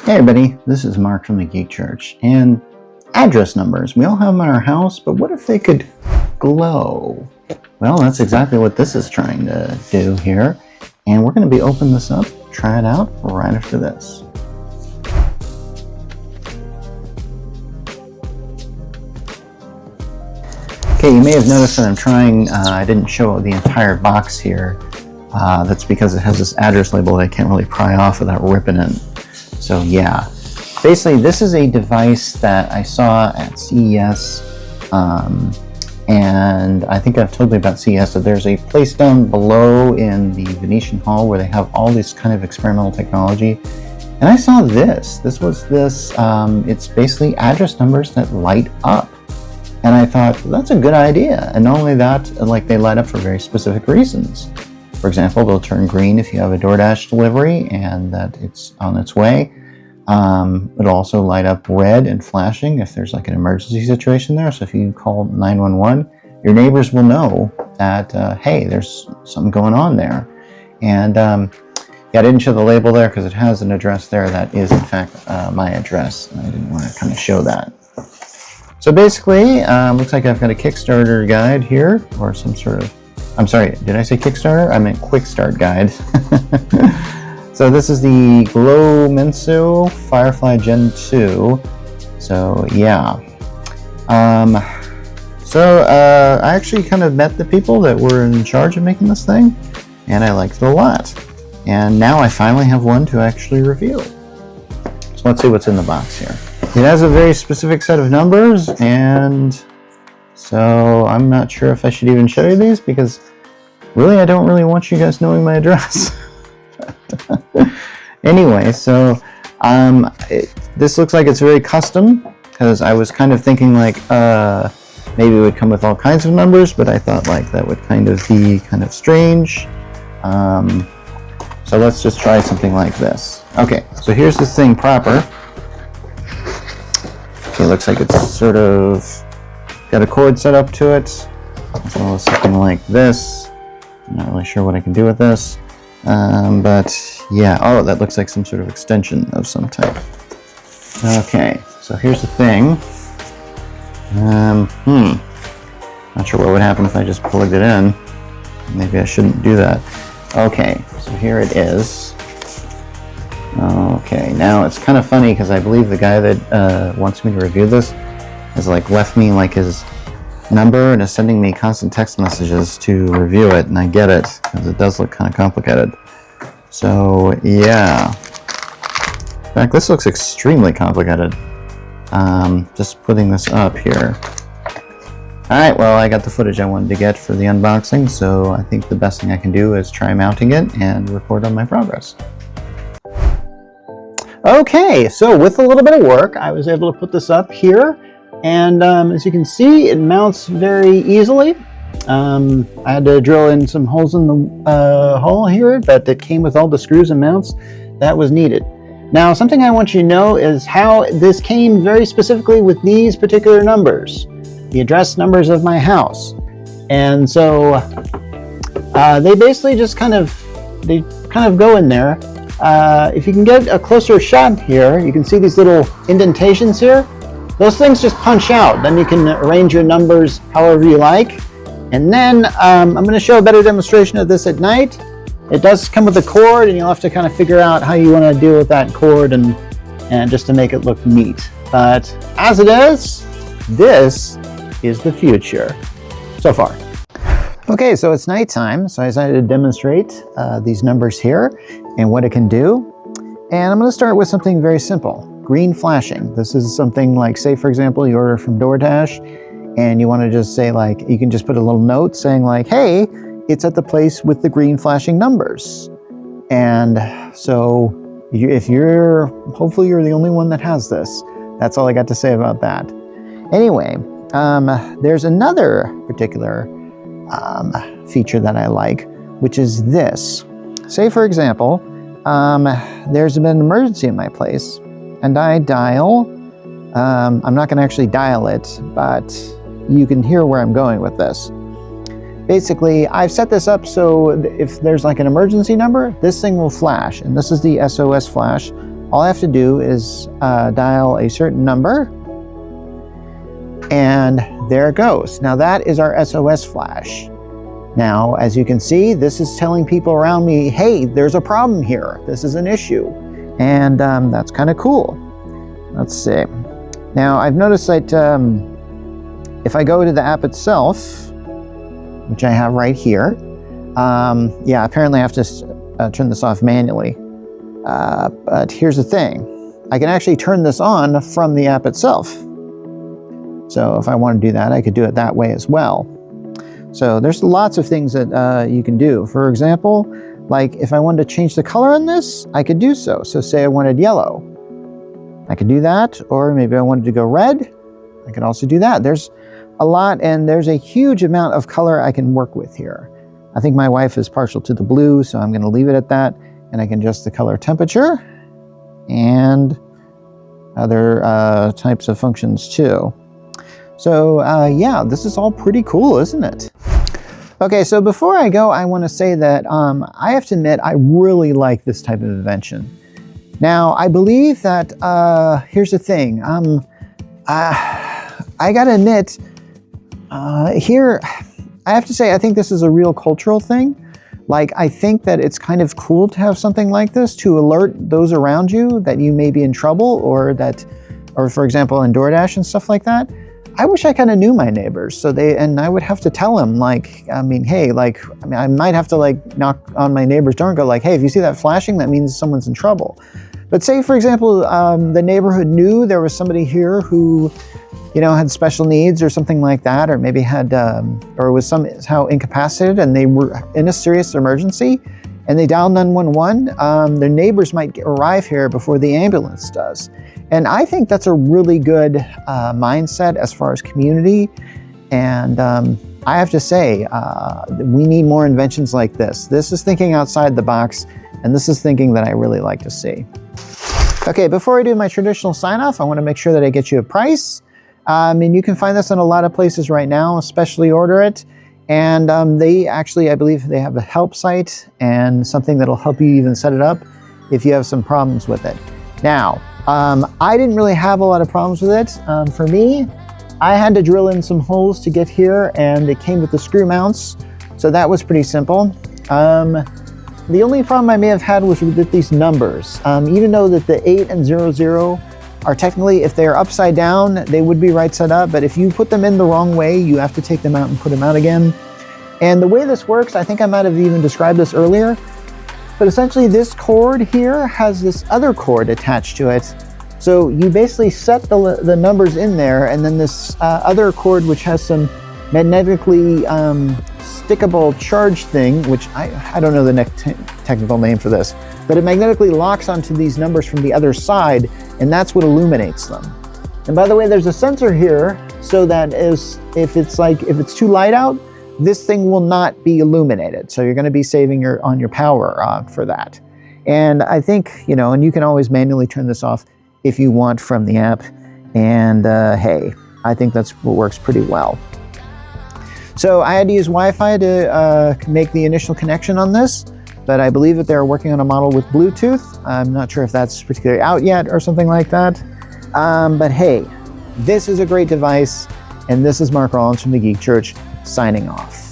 Hey everybody, this is Mark from the Geek Church, and address numbers. We all have them in our house, but what if they could glow? Well, that's exactly what this is trying to do here, and we're going to be opening this up, try it out right after this. Okay, you may have noticed that I'm trying, I didn't show the entire box here. That's because it has this address label that I can't really pry off without ripping it. So yeah, basically this is a device that I saw at CES, and I think I've told you about CES that there's a place down below in the Venetian Hall where they have all this kind of experimental technology, and I saw this. It's basically address numbers that light up, and I thought, well, that's a good idea. And not only that, like, they light up for very specific reasons. For example, they'll turn green if you have a DoorDash delivery and that it's on its way. It'll also light up red and flashing if there's like an emergency situation there. So if you call 911, your neighbors will know that, hey, there's something going on there. And yeah, I didn't show the label there because it has an address there that is in fact my address. I didn't want to kind of show that. So basically, looks like I've got a Kickstarter guide here, or some sort of, I'm sorry, did I say Kickstarter? I meant Quick Start guide. So this is the Glomensio Firefly Gen 2. So yeah. I actually kind of met the people that were in charge of making this thing, and I liked it a lot. And now I finally have one to actually review. So let's see what's in the box here. It has a very specific set of numbers, and so I'm not sure if I should even show you these because really I don't really want you guys knowing my address. Anyway, so this looks like it's very custom because I was kind of thinking like maybe it would come with all kinds of numbers, but I thought like that would kind of be kind of strange. So let's just try something like this. Okay, so here's this thing proper. Okay, looks like it's sort of got a cord set up to it, as well as something like this. I'm not really sure what I can do with this. But yeah, oh, that looks like some sort of extension of some type. Okay, so here's the thing. Not sure what would happen if I just plugged it in. Maybe I shouldn't do that. Okay, so here it is. Okay, now it's kind of funny because I believe the guy that wants me to review this has like left me like his number and is sending me constant text messages to review it, and I get it because it does look kind of complicated. So yeah, in fact this looks extremely complicated. Just putting this up here. Alright, well, I got the footage I wanted to get for the unboxing, so I think the best thing I can do is try mounting it and report on my progress. Okay, so with a little bit of work I was able to put this up here. And as you can see, it mounts very easily. I had to drill in some holes in the hull here, but it came with all the screws and mounts that was needed. Now, something I want you to know is how this came very specifically with these particular numbers, the address numbers of my house. And so they basically just kind of go in there. If you can get a closer shot here, you can see these little indentations here. Those things just punch out. Then you can arrange your numbers however you like. And then I'm going to show a better demonstration of this at night. It does come with a cord, and you'll have to kind of figure out how you want to deal with that cord and just to make it look neat. But as it is, this is the future so far. Okay, so it's nighttime, so I decided to demonstrate these numbers here and what it can do. And I'm going to start with something very simple. Green flashing. This is something like, say for example, you order from DoorDash and you want to just say like, you can just put a little note saying like, hey, it's at the place with the green flashing numbers. And so hopefully you're the only one that has this. That's all I got to say about that. Anyway, there's another particular feature that I like, which is this. Say for example, there's been an emergency in my place, and I dial, I'm not going to actually dial it, but you can hear where I'm going with this. Basically, I've set this up so if there's like an emergency number, this thing will flash, and this is the SOS flash. all I have to do is dial a certain number, and there it goes. Now that is our SOS flash. Now, as you can see, this is telling people around me, hey, there's a problem here. This is an issue. And that's kind of cool. Let's see. Now, I've noticed that if I go to the app itself, which I have right here, yeah, apparently I have to turn this off manually. But here's the thing. I can actually turn this on from the app itself. So if I want to do that, I could do it that way as well. So there's lots of things that you can do. For example, like if I wanted to change the color on this, I could do so. So say I wanted yellow, I could do that. Or maybe I wanted to go red, I could also do that. There's a lot, and there's a huge amount of color I can work with here. I think my wife is partial to the blue, so I'm going to leave it at that. And I can adjust the color temperature and other types of functions too. So yeah, this is all pretty cool, isn't it? Okay, so before I go, I want to say that I have to admit, I really like this type of invention. Now, I believe that, here's the thing, I gotta admit, here, I have to say, I think this is a real cultural thing. Like, I think that it's kind of cool to have something like this to alert those around you that you may be in trouble, or for example, in DoorDash and stuff like that. I wish I kind of knew my neighbors, so I would have to tell them, like, I mean, hey, like, I might have to like knock on my neighbor's door and go like, hey, if you see that flashing, that means someone's in trouble. But say, for example, the neighborhood knew there was somebody here who, you know, had special needs or something like that, or maybe had, or was somehow incapacitated and they were in a serious emergency and they dialed 911, their neighbors might arrive here before the ambulance does. And I think that's a really good mindset as far as community. And I have to say, we need more inventions like this. This is thinking outside the box, and this is thinking that I really like to see. Okay, before I do my traditional sign off, I want to make sure that I get you a price. And you can find this in a lot of places right now, especially order it. And they actually, I believe they have a help site and something that'll help you even set it up if you have some problems with it. Now, I didn't really have a lot of problems with it. For me, I had to drill in some holes to get here, and it came with the screw mounts. So that was pretty simple. The only problem I may have had was with these numbers. Even though that the 8 and 00 are technically, if they're upside down, they would be right side up. But if you put them in the wrong way, you have to take them out and put them out again. And the way this works, I think I might have even described this earlier, but essentially this cord here has this other cord attached to it. So you basically set the numbers in there, and then this other cord, which has some magnetically stickable charge thing, which I don't know the technical name for this, but it magnetically locks onto these numbers from the other side, and that's what illuminates them. And by the way, there's a sensor here, so that if it's too light out, this thing will not be illuminated. So you're going to be saving on your power for that. And I think, you know, and you can always manually turn this off if you want from the app. And hey, I think that's what works pretty well. So I had to use Wi-Fi to make the initial connection on this, but I believe that they're working on a model with Bluetooth. I'm not sure if that's particularly out yet or something like that. But hey, this is a great device, and this is Mark Rollins from the Geek Church, signing off.